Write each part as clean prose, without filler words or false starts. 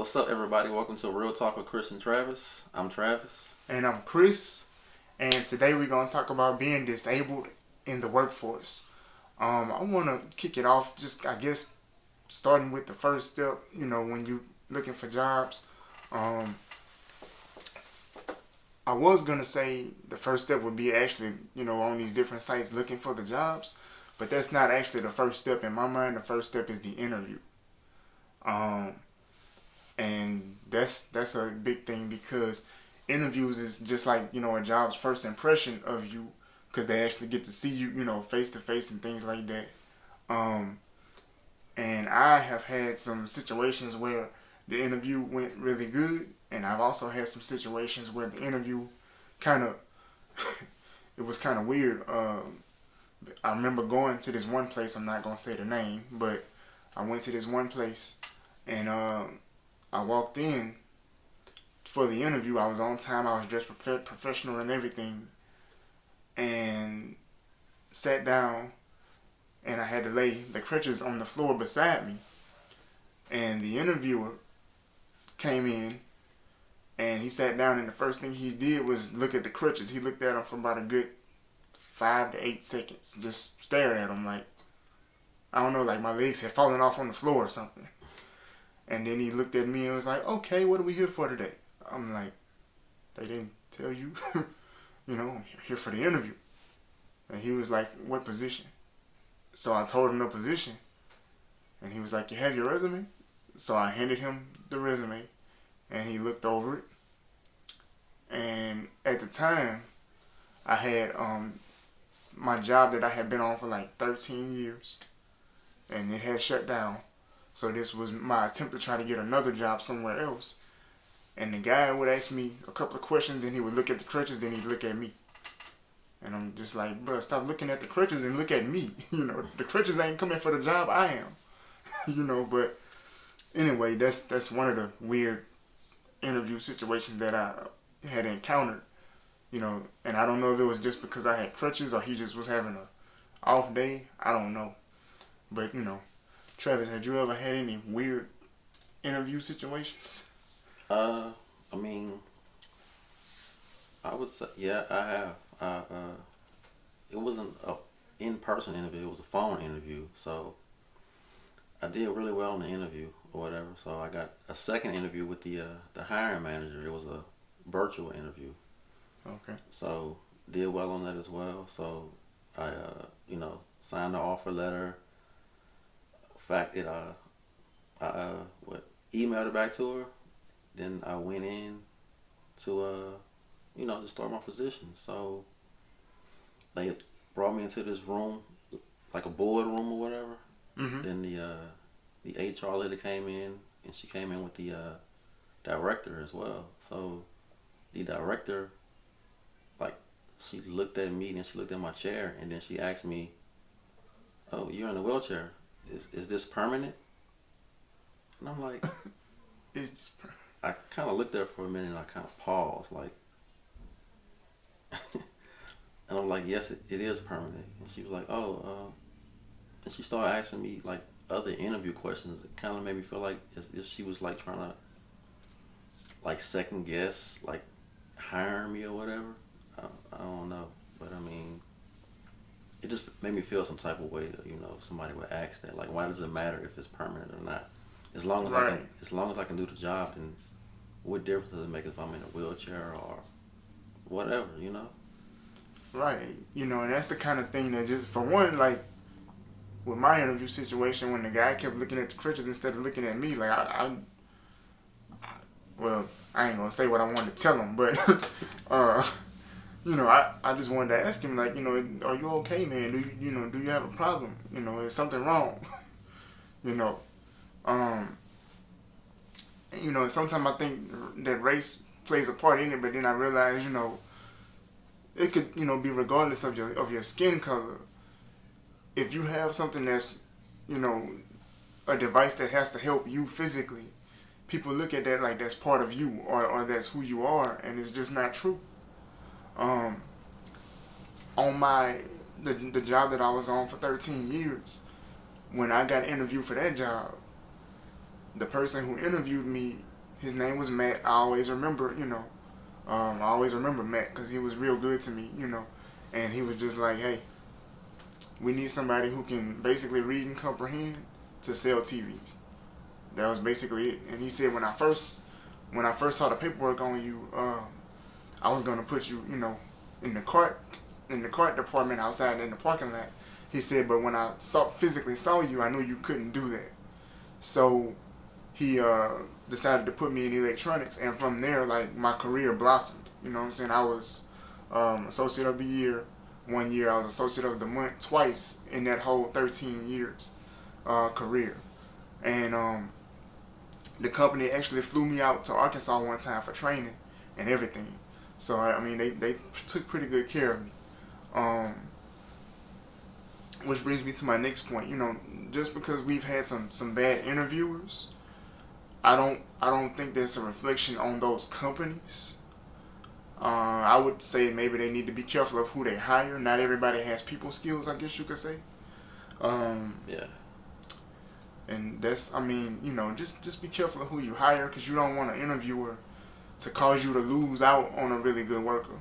What's up, everybody? Welcome to Real Talk with Chris and Travis. I'm Travis. And I'm Chris, and today we're going to talk about being disabled in the workforce. I want to kick it off just, I guess, starting with the first step, when you're looking for jobs. Um, I was going to say the first step would be actually, on these different sites looking for the jobs, but that's not actually the first step in my mind. The first step is the interview. Um, and that's a big thing because interviews is just like a job's first impression of you because they actually get to see you face to face and things like that. um and I have had some situations where the interview went really good, and I've also had some situations where the interview kind of it was kind of weird. I remember going to this one place. I'm not gonna say the name, but I went to this one place, and I walked in for the interview. I was on time. I was dressed professional and everything, and sat down. And I had to lay the crutches on the floor beside me. And the interviewer came in, and he sat down. And the first thing he did was look at the crutches. He looked at them for about a good 5 to 8 seconds, just stare at them like, I don't know, like my legs had fallen off on the floor or something. And then he looked at me and was like, "Okay, what are we here for today?" I'm like, "They didn't tell you?" I'm here for the interview. And he was like, "What position?" So I told him the position. And he was like, "You have your resume?" So I handed him the resume, and he looked over it. And at the time, I had my job that I had been on for like 13 years, and it had shut down. So this was my attempt to try to get another job somewhere else. And the guy would ask me a couple of questions, and he would look at the crutches, then he'd look at me. And I'm just like, "Bro, stop looking at the crutches and look at me." The crutches ain't coming for the job, I am. But anyway, that's one of the weird interview situations that I had encountered. And I don't know if it was just because I had crutches or he just was having a off day. I don't know. But Travis, had you ever had any weird interview situations? Uh, I mean, I would say, yeah, I have. It wasn't a in-person interview; it was a phone interview. So I did really well in the interview or whatever. So I got a second interview with the hiring manager. It was a virtual interview. Okay. So did well on that as well. So I signed the offer letter. In fact, I what emailed it back to her. Then I went in to to start my position. So they brought me into this room, like a board room or whatever. Mm-hmm. Then the HR lady came in, and she came in with the director as well. So the director, like, she looked at me, then she looked at my chair, and then she asked me, "Oh, you're in a wheelchair. Is this permanent?" And I'm like, Is this I kind of looked there for a minute, and I kind of paused, like, and I'm like, "Yes, it is permanent." And she was like, "Oh," and she started asking me like other interview questions. It kind of made me feel like as if she was like trying to like second guess like hiring me or whatever. I don't know, but I mean, it just made me feel some type of way. Somebody would ask that, like, why does it matter if it's permanent or not? right? As long as I can do the job, then what difference does it make if I'm in a wheelchair or whatever? Right. And that's the kind of thing that, just for one, like with my interview situation, when the guy kept looking at the crutches instead of looking at me, like well, I ain't gonna say what I wanted to tell him, but uh, I just wanted to ask him, like, "Are you okay, man? Do you have a problem? Is something wrong?" you know, um, sometimes I think that race plays a part in it, but then I realize, it could, be regardless of your skin color. If you have something that's, you know, a device that has to help you physically, people look at that like that's part of you, or that's who you are, and it's just not true. Um, on the job that I was on for 13 years, when I got interviewed for that job, the person who interviewed me His name was Matt. I always remember, I always remember Matt because he was real good to me, and he was just like, hey, we need somebody who can basically read and comprehend to sell TVs. That was basically it. And he said when I first saw the paperwork on you, I was gonna put you, in the cart department outside in the parking lot. He said, but when I physically saw you, I knew you couldn't do that. So he decided to put me in electronics, and from there, like, my career blossomed. You know what I'm saying? I was associate of the year 1 year. I was associate of the month twice in that whole 13 years career. And the company actually flew me out to Arkansas one time for training and everything. So I mean, they took pretty good care of me. Which brings me to my next point. Just because we've had some bad interviewers, I don't think that's a reflection on those companies. I would say maybe they need to be careful of who they hire. Not everybody has people skills, I guess you could say. Yeah. And that's, just be careful of who you hire, because you don't want an interviewer to cause you to lose out on a really good worker.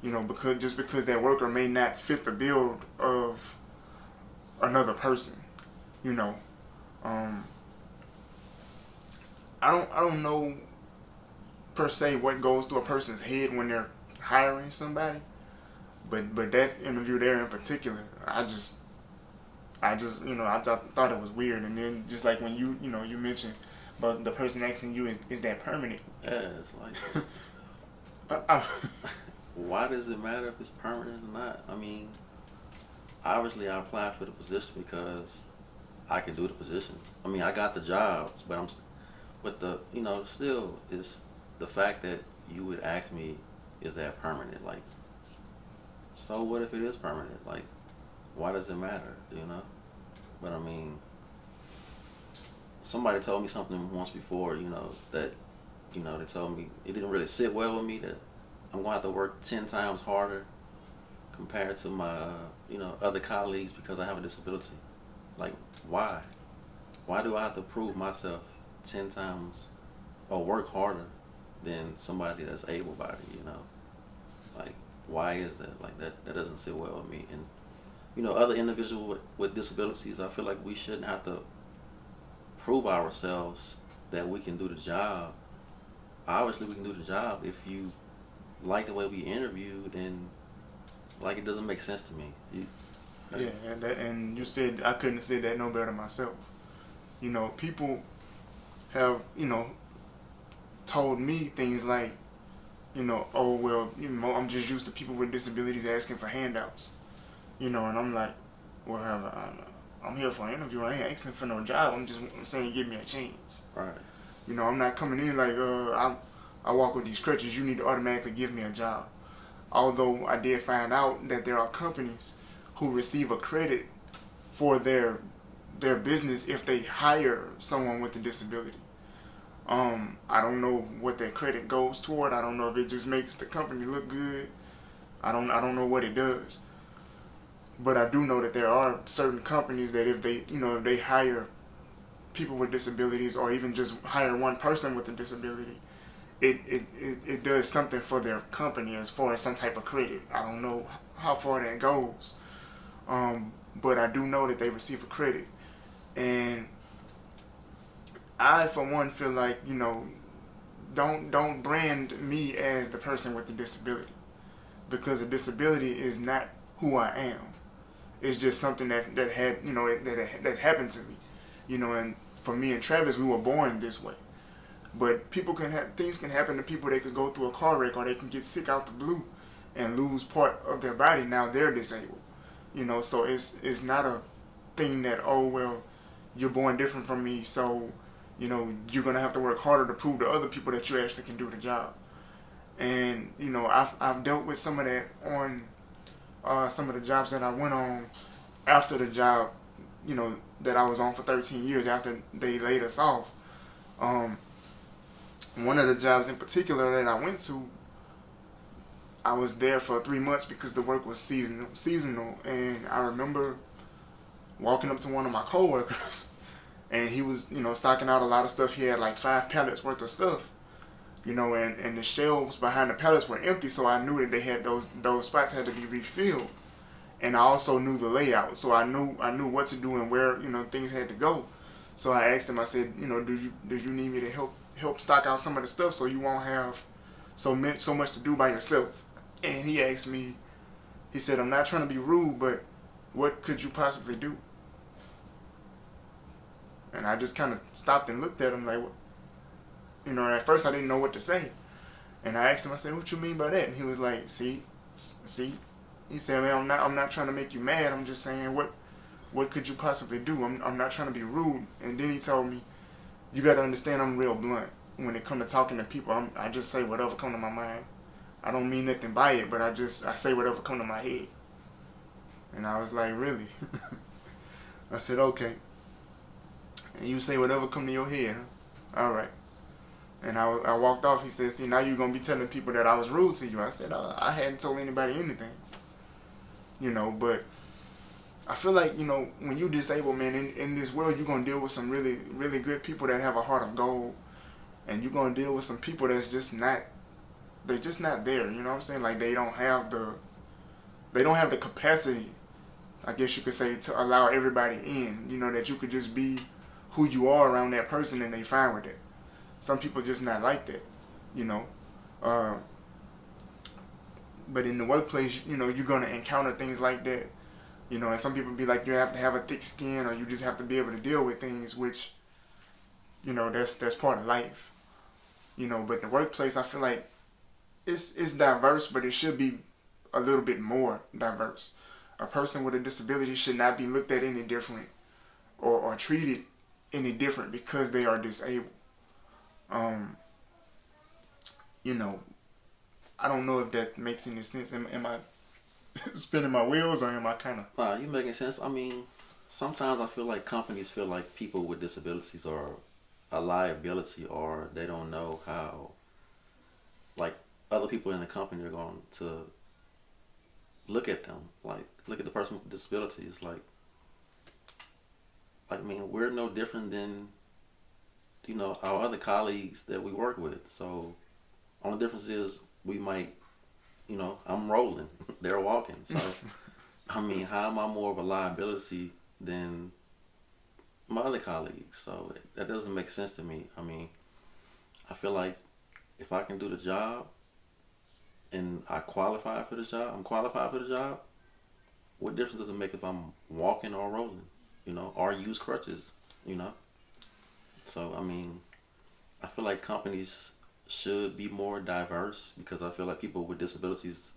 Because that worker may not fit the build of another person. I don't know per se what goes through a person's head when they're hiring somebody, but that interview there in particular, I thought it was weird. And then just like when you mentioned about the person asking you, is that permanent? Yeah, it's like, why does it matter if it's permanent or not? I mean, obviously I applied for the position because I could do the position. I mean, I got the job, but still is the fact that you would ask me, is that permanent? Like, so what if it is permanent? Like, why does it matter? But I mean, somebody told me something once before, that, they told me it didn't really sit well with me that I'm going to have to work 10 times harder compared to my, other colleagues because I have a disability. Like, why? Why do I have to prove myself 10 times or work harder than somebody that's able-bodied, Like, why is that? Like, that doesn't sit well with me. And, other individuals with disabilities, I feel like we shouldn't have to prove ourselves that we can do the job. Obviously, we can do the job if you like the way we interviewed, and like, it doesn't make sense to me. Yeah, and you said I couldn't have said that no better myself. People have told me things like, oh well, I'm just used to people with disabilities asking for handouts, and I'm like, well, I'm here for an interview. I ain't asking for no job. I'm just saying, give me a chance. Right. I'm not coming in like, I walk with these crutches. You need to automatically give me a job. Although I did find out that there are companies who receive a credit for their business if they hire someone with a disability. I don't know what that credit goes toward. I don't know if it just makes the company look good. I don't know what it does. But I do know that there are certain companies that if they hire people with disabilities, or even just hire one person with a disability, it does something for their company as far as some type of credit. I don't know how far that goes. But I do know that they receive a credit. And I, for one, feel like, don't brand me as the person with the disability, because a disability is not who I am. It's just something that had, that happened to me, and for me and Travis, we were born this way. But things can happen to people. They could go through a car wreck, or they can get sick out the blue and lose part of their body. Now they're disabled, so it's not a thing that, oh well, you're born different from me, so you're gonna have to work harder to prove to other people that you actually can do the job. And I've dealt with some of that on some of the jobs that I went on after the job that I was on for 13 years after they laid us off. One of the jobs in particular that I went to, I was there for 3 months because the work was seasonal, and I remember walking up to one of my coworkers and he was, stocking out a lot of stuff. He had like 5 pallets worth of stuff, and the shelves behind the pallets were empty, so I knew that they had those spots had to be refilled. And I also knew the layout, so I knew what to do and where things had to go. So I asked him. I said, do you need me to help stock out some of the stuff so you won't have so much to do by yourself? And he asked me. He said, I'm not trying to be rude, but what could you possibly do? And I just kind of stopped and looked at him like, at first I didn't know what to say. And I asked him, I said, what you mean by that? And he was like, see. He said, man, I'm not trying to make you mad. I'm just saying, what could you possibly do? I'm not trying to be rude. And then he told me, you got to understand I'm real blunt. When it comes to talking to people, I just say whatever come to my mind. I don't mean nothing by it, but I say whatever come to my head. And I was like, really? I said, okay. And you say whatever come to your head, huh? All right. And I walked off. He said, see, now you're going to be telling people that I was rude to you. I said, I hadn't told anybody anything. But I feel like, when you disabled, man, in this world, you're going to deal with some really, really good people that have a heart of gold. And you're going to deal with some people that's just not, they're just not there. You know what I'm saying? Like, they don't have the capacity, I guess you could say, to allow everybody in. That you could just be who you are around that person and they fine with it. Some people just not like that, but in the workplace, you're going to encounter things like that, and some people be like, you have to have a thick skin or you just have to be able to deal with things, which, that's part of life, but the workplace, I feel like it's diverse, but it should be a little bit more diverse. A person with a disability should not be looked at any different or treated any different because they are disabled. I don't know if that makes any sense. Am I spinning my wheels or am I kind of... Nah, you making sense. I mean, sometimes I feel like companies feel like people with disabilities are a liability or they don't know how, like, other people in the company are going to look at them. Like, look at the person with disabilities. I mean, we're no different than, our other colleagues that we work with. So, only difference is we might, I'm rolling, they're walking. So, I mean, how am I more of a liability than my other colleagues? So, that doesn't make sense to me. I mean, I feel like if I can do the job and I qualify for the job, I'm qualified for the job, what difference does it make if I'm walking or rolling, or use crutches, So, I mean, I feel like companies should be more diverse because I feel like people with disabilities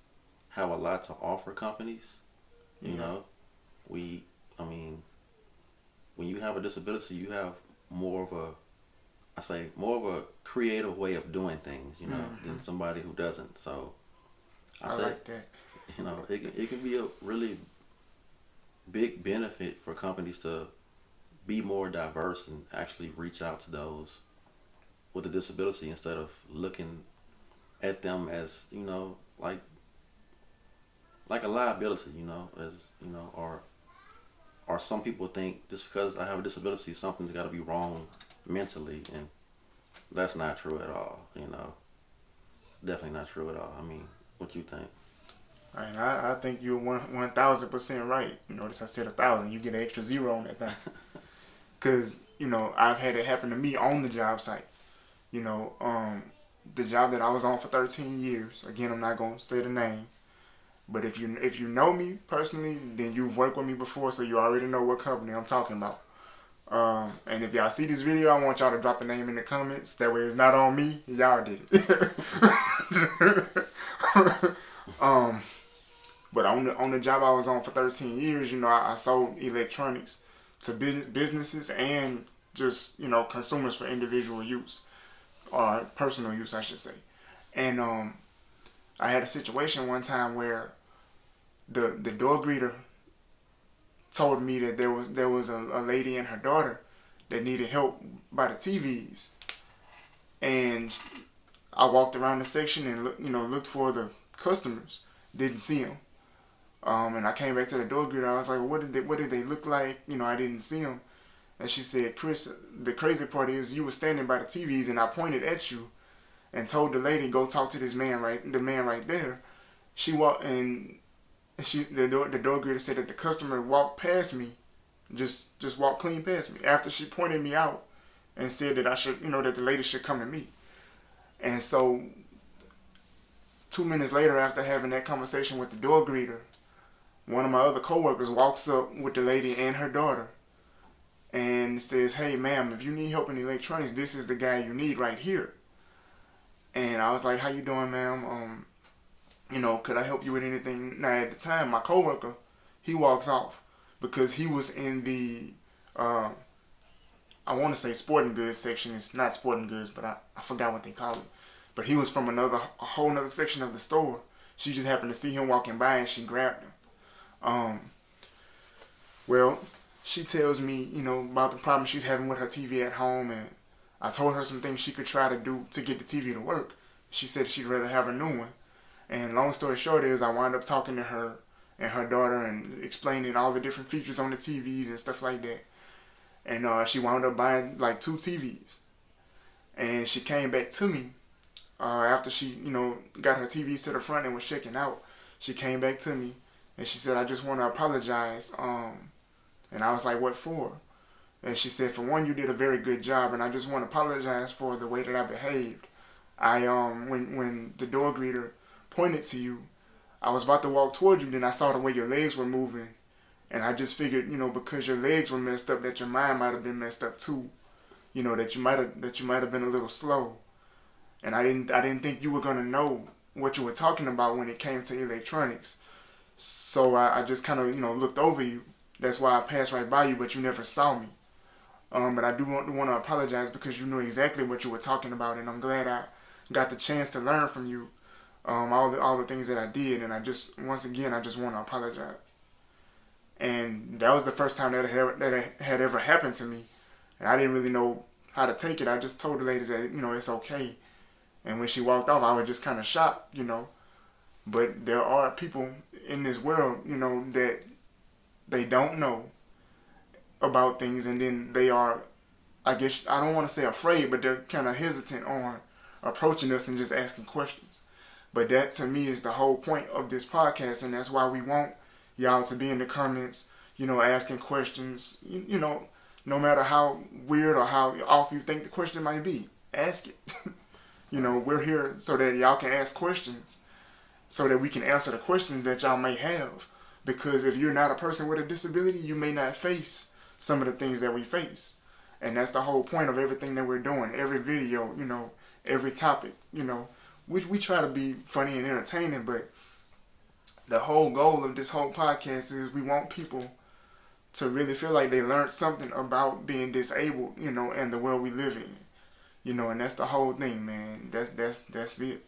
have a lot to offer companies. I mean, when you have a disability, you have more of a creative way of doing things, than somebody who doesn't. So, I say, like that. It can be a really big benefit for companies to be more diverse and actually reach out to those with a disability instead of looking at them as, like a liability, or some people think just because I have a disability, something's got to be wrong mentally, and that's not true at all, Definitely not true at all. I mean, what you think? And I think you're 1,000% right. Notice I said 1,000. You get an extra zero on that thing. Because, I've had it happen to me on the job site. The job that I was on for 13 years. Again, I'm not going to say the name. But if you know me personally, then you've worked with me before, so you already know what company I'm talking about. And if y'all see this video, I want y'all to drop the name in the comments. That way it's not on me. Y'all did it. But on the job I was on for 13 years, I sold electronics to businesses and just, consumers for individual use or personal use, I should say. And I had a situation one time where the door greeter told me that there was a lady and her daughter that needed help by the TVs, and I walked around the section and looked for the customers, didn't see them. And I came back to the door greeter. I was like, well, what did they look like? I didn't see them. And she said, Chris, the crazy part is you were standing by the TVs and I pointed at you and told the lady, go talk to the man right there. She walked and the door greeter said that the customer walked past me, just walked clean past me after she pointed me out and said that I should, that the lady should come to me. And so 2 minutes later, after having that conversation with the door greeter, one of my other coworkers walks up with the lady and her daughter and says, hey ma'am, if you need help in electronics, this is the guy you need right here. And I was like, how you doing, ma'am? Could I help you with anything? Now at the time, my coworker, he walks off because he was in the, I want to say sporting goods section. It's not sporting goods, but I forgot what they call it. But he was from a whole nother section of the store. She just happened to see him walking by and she grabbed him. Well, she tells me, about the problem she's having with her TV at home, and I told her some things she could try to do to get the TV to work. She said she'd rather have a new one. And long story short is I wound up talking to her and her daughter and explaining all the different features on the TVs and stuff like that. And she wound up buying like 2 TVs. And she came back to me after she, got her TVs to the front and was checking out. She came back to me and she said, I just want to apologize. And I was like, what for? And she said, for one, you did a very good job, and I just want to apologize for the way that I behaved. When the door greeter pointed to you, I was about to walk towards you, then I saw the way your legs were moving, and I just figured, because your legs were messed up, that your mind might have been messed up too. That you might have been a little slow. And I didn't think you were gonna know what you were talking about when it came to electronics. So I just kind of, looked over you. That's why I passed right by you, but you never saw me. But I do want to apologize because you knew exactly what you were talking about, and I'm glad I got the chance to learn from you all the things that I did, and I just want to apologize. And that was the first time that had ever happened to me, and I didn't really know how to take it. I just told the lady that it's okay, and when she walked off, I was just kind of shocked, But there are people in this world, that they don't know about things, and then they are, I guess, I don't want to say afraid, but they're kind of hesitant on approaching us and just asking questions. But that, to me, is the whole point of this podcast, and that's why we want y'all to be in the comments, asking questions, no matter how weird or how off you think the question might be, ask it. We're here so that y'all can ask questions, so that we can answer the questions that y'all may have. Because if you're not a person with a disability, you may not face some of the things that we face. And that's the whole point of everything that we're doing. Every video, every topic, we try to be funny and entertaining, but the whole goal of this whole podcast is we want people to really feel like they learned something about being disabled, and the world we live in. And that's the whole thing, man. That's it.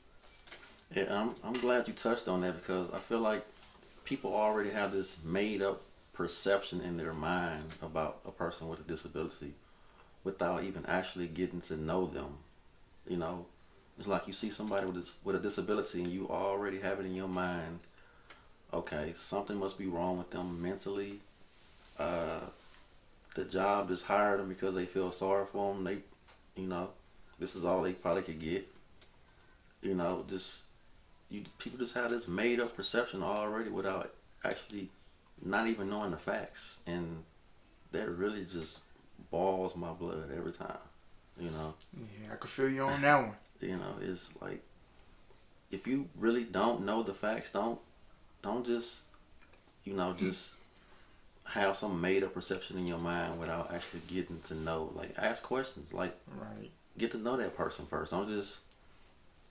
Yeah, I'm glad you touched on that because I feel like people already have this made up perception in their mind about a person with a disability without even actually getting to know them. It's like you see somebody with a disability and you already have it in your mind, okay, something must be wrong with them mentally. The job just hired them because they feel sorry for them. They, this is all they probably could get. People just have this made up perception already without actually not even knowing the facts, and that really just boils my blood every time. Yeah, I could feel you on that one. It's like if you really don't know the facts, don't just just have some made up perception in your mind without actually getting to know. Like, ask questions. Like, right. Get to know that person first. Don't just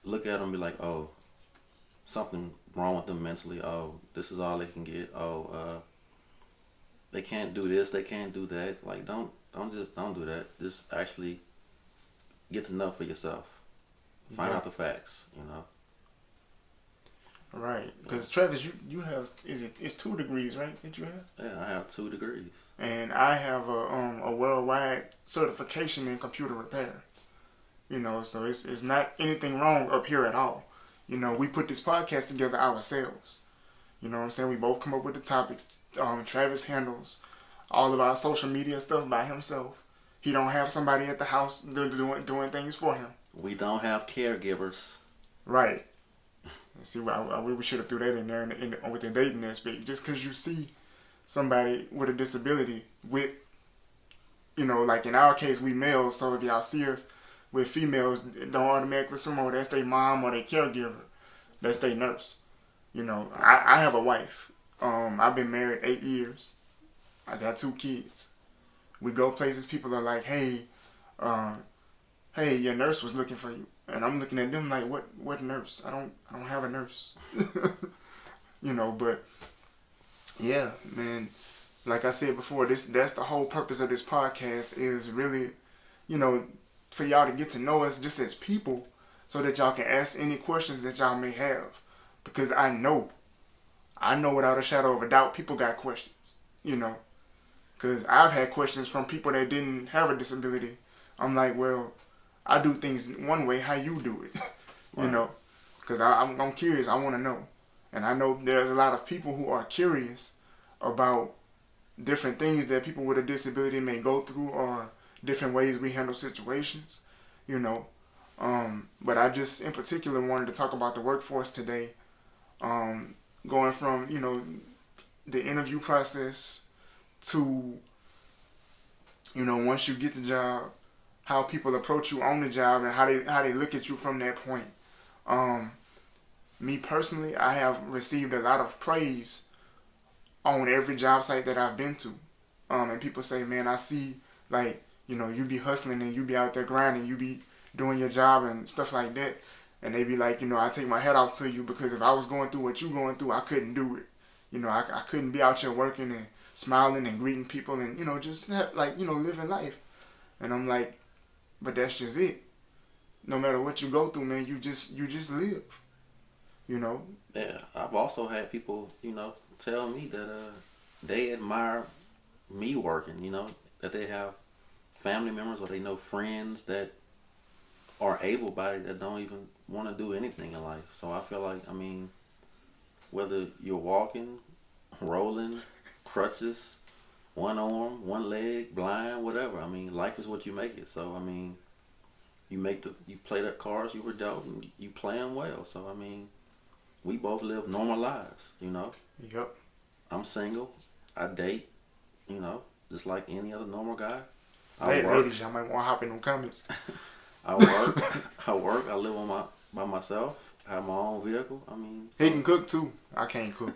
look at them and be like, oh, something wrong with them mentally. Oh, this is all they can get. Oh, they can't do this. They can't do that. Like, don't do that. Just actually get to know for yourself. Find out the facts. Right. Because Travis, you have it's 2 degrees, right? That you have. Yeah, I have 2 degrees. And I have a worldwide certification in computer repair. So it's not anything wrong up here at all. We put this podcast together ourselves. You know what I'm saying? We both come up with the topics. Travis handles all of our social media stuff by himself. He don't have somebody at the house doing things for him. We don't have caregivers. Right. See, we should have threw that in there with the dating aspect. Just because you see somebody with a disability with, like in our case, we males, so if y'all see us with females, don't automatically assume, oh, that's their mom or their caregiver. That's their nurse. I have a wife. I've been married 8 years. I got 2 kids. We go places, people are like, hey, your nurse was looking for you. And I'm looking at them like, what nurse? I don't have a nurse. But yeah, man, like I said before, that's the whole purpose of this podcast is really, for y'all to get to know us just as people so that y'all can ask any questions that y'all may have. Because I know without a shadow of a doubt, people got questions, Because I've had questions from people that didn't have a disability. I'm like, well, I do things one way, how you do it, Right. Because I'm curious, I want to know. And I know there's a lot of people who are curious about different things that people with a disability may go through or different ways we handle situations, But I just, in particular, wanted to talk about the workforce today, going from, the interview process to, once you get the job, how people approach you on the job and how they look at you from that point. Me personally, I have received a lot of praise on every job site that I've been to. And people say, man, I see, like, you be hustling and you be out there grinding, you be doing your job and stuff like that. And they be like, I take my hat off to you because if I was going through what you going through, I couldn't do it. I couldn't be out here working and smiling and greeting people and, just living life. And I'm like, but that's just it. No matter what you go through, man, you just live. Yeah, I've also had people, tell me that they admire me working, that they have family members or they know friends that are able-bodied that don't even want to do anything in life. So I feel like, whether you're walking, rolling, crutches, one arm, one leg, blind, whatever. Life is what you make it. So, you play the cards you were dealt and you play them well. So, we both live normal lives, Yep. I'm single. I date, just like any other normal guy. Ladies, y'all might want to hop in them comments. I work. I live by myself. I have my own vehicle. He can cook too. I can't cook,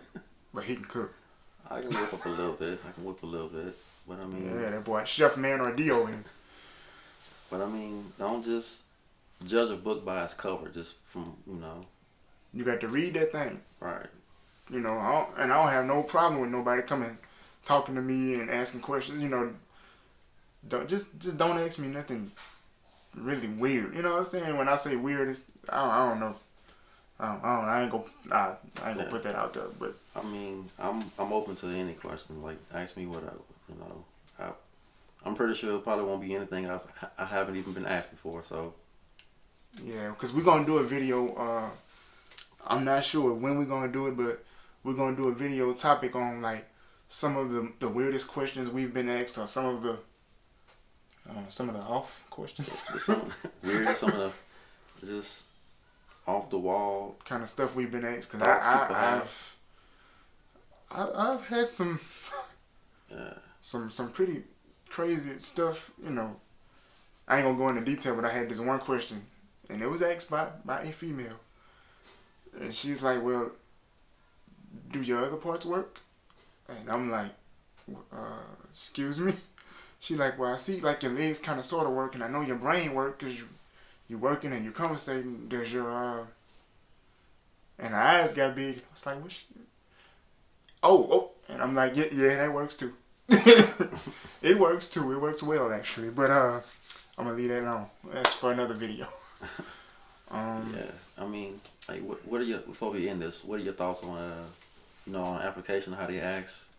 but he can cook. I can whip up a little bit. But yeah, that boy, Chef Man or Dio in. But don't just judge a book by its cover. Just from You got to read that thing. Right. I don't have no problem with nobody coming, talking to me and asking questions. Just don't ask me nothing really weird. You know what I'm saying? When I say weird, it's I don't know. I ain't gonna put that out there. But I'm open to any question. Like, ask me whatever. I'm pretty sure it probably won't be anything I haven't even been asked before. So yeah, because we're gonna do a video. I'm not sure when we're gonna do it, but we're gonna do a video topic on like some of the weirdest questions we've been asked, or some of the off questions. some weird, some of the just off the wall kind of stuff we've been asked. Cause I've had some some pretty crazy stuff. I ain't gonna go into detail, but I had this one question, and it was asked by a female, and she's like, "Well, do your other parts work?" And I'm like, "Excuse me." She like, "Well, I see like your legs kind of sort of work, and I know your brain work because you working and you conversating. Does your and her eyes got big. I was like, "What?" Oh, and I'm like, yeah, that works too. It works too. It works well actually. But I'm gonna leave that alone. That's for another video. Yeah, like, what are your, before we end this, what are your thoughts on on an application, how they ask,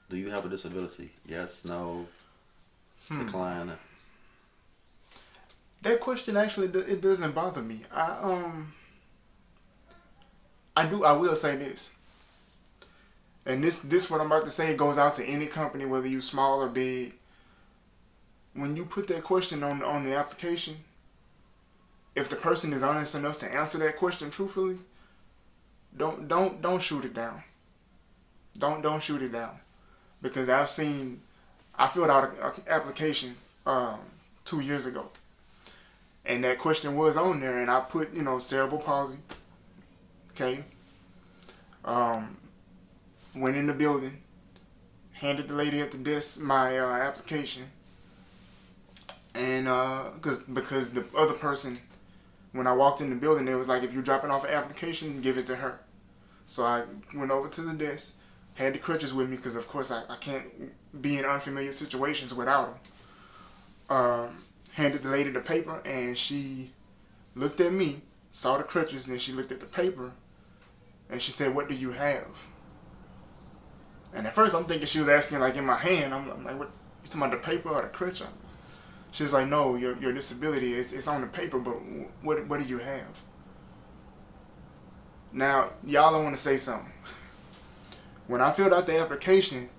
do you have a disability? Yes, no, decline. That question actually, it doesn't bother me. I will say this. and this what I'm about to say goes out to any company, whether you small or big. When you put that question on the application, if the person is honest enough to answer that question truthfully, don't shoot it down. Don't shoot it down, because I filled out an application 2 years ago, and that question was on there, and I put cerebral palsy. Okay. Went in the building, handed the lady at the desk my application, and because the other person, when I walked in the building, they was like, if you're dropping off an application, give it to her. So I went over to the desk, had the crutches with me, because of course I can't be in unfamiliar situations without them. Handed the lady the paper, and she looked at me, saw the crutches, and then she looked at the paper, and she said, "What do you have?" And at first I'm thinking she was asking like in my hand. I'm like, "What? You talking about the paper or the crutch?" She was like, "No, your disability is on the paper, but what do you have?" Now, y'all don't want to say something. When I filled out the application,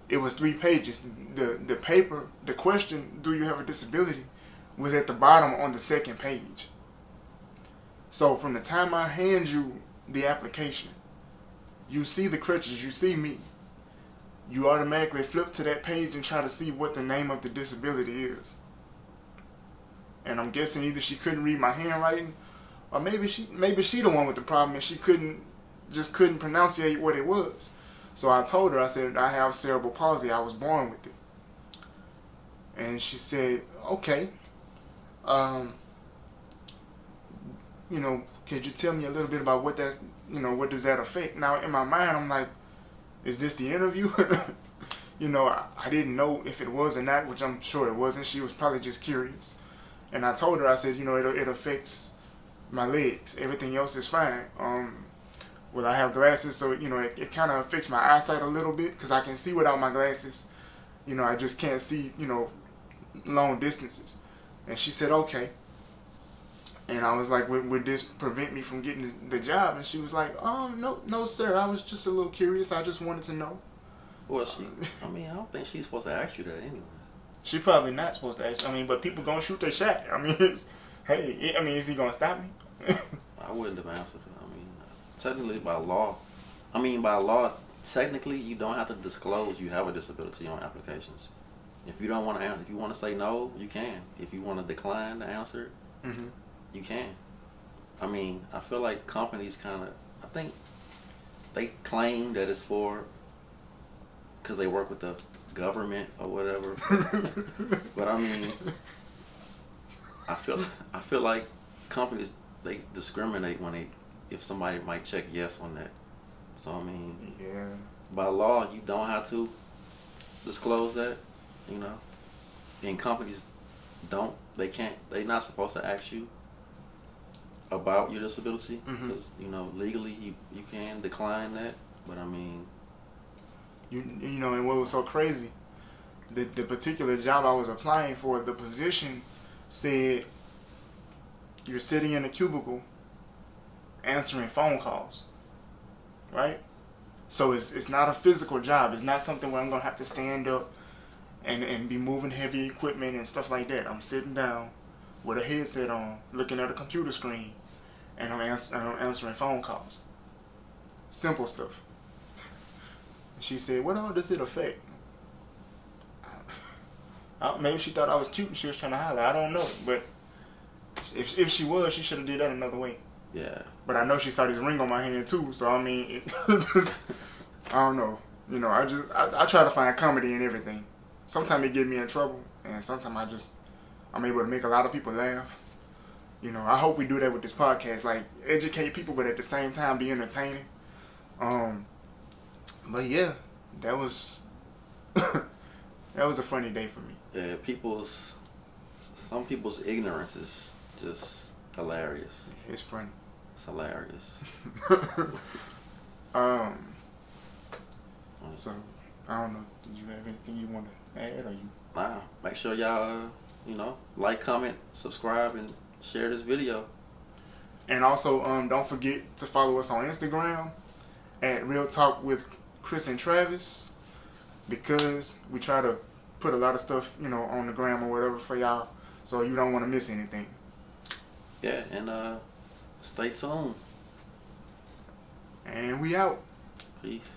it was 3 pages. The paper, the question, "Do you have a disability?" was at the bottom on the second page. So from the time I hand you the application, you see the crutches, you see me. You automatically flip to that page and try to see what the name of the disability is. And I'm guessing either she couldn't read my handwriting, or maybe she the one with the problem and she couldn't pronunciate what it was. So I told her, I said, "I have cerebral palsy. I was born with it." And she said, "Okay. Could you tell me a little bit about what that, what does that affect?" Now in my mind, I'm like, is this the interview? I didn't know if it was or not, which I'm sure it wasn't. She was probably just curious. And I told her, I said, it affects my legs. Everything else is fine. Well, I have glasses, so, it kind of affects my eyesight a little bit, because I can see without my glasses. I just can't see, long distances. And she said, "Okay." And I was like, would this prevent me from getting the job? And she was like, no, sir. I was just a little curious. I just wanted to know. Well, I don't think she's supposed to ask you that anyway. She probably not supposed to ask. But people gonna shoot their shot. Is he gonna stop me? I wouldn't have answered it. Technically by law, technically you don't have to disclose you have a disability on applications. If you don't want to answer, if you want to say no, you can. If you want to decline the answer, you can. I feel like companies I think they claim that it's because they work with the government or whatever. But I feel like companies, they discriminate if somebody might check yes on that. So yeah. By law you don't have to disclose that, and companies they're not supposed to ask you about your disability, because legally you can decline that. But and what was so crazy, the particular job I was applying for, the position said you're sitting in a cubicle answering phone calls, right? So it's not a physical job. It's not something where I'm gonna have to stand up and be moving heavy equipment and stuff like that. I'm sitting down with a headset on, looking at a computer screen, and I'm answering phone calls. Simple stuff. She said, "What all does it affect?" Maybe she thought I was cute and she was trying to holler. I don't know. But if she was, she should have did that another way. Yeah. But I know she saw this ring on my hand too. So I don't know. I try to find comedy in everything. Sometimes it get me in trouble, and sometimes I'm able to make a lot of people laugh. I hope we do that with this podcast, like educate people, but at the same time be entertaining. But yeah, that was that was a funny day for me. Yeah, some people's ignorance is just hilarious. It's funny. It's hilarious. So I don't know. Did you have anything you want to add, or you? Nah. Make sure y'all, like, comment, subscribe, and share this video. And also, don't forget to follow us on Instagram at Real Talk with Chris and Travis, because we try to put a lot of stuff, you know, on the gram or whatever for y'all, so you don't want to miss anything. Yeah, and stay tuned. And we out. Peace.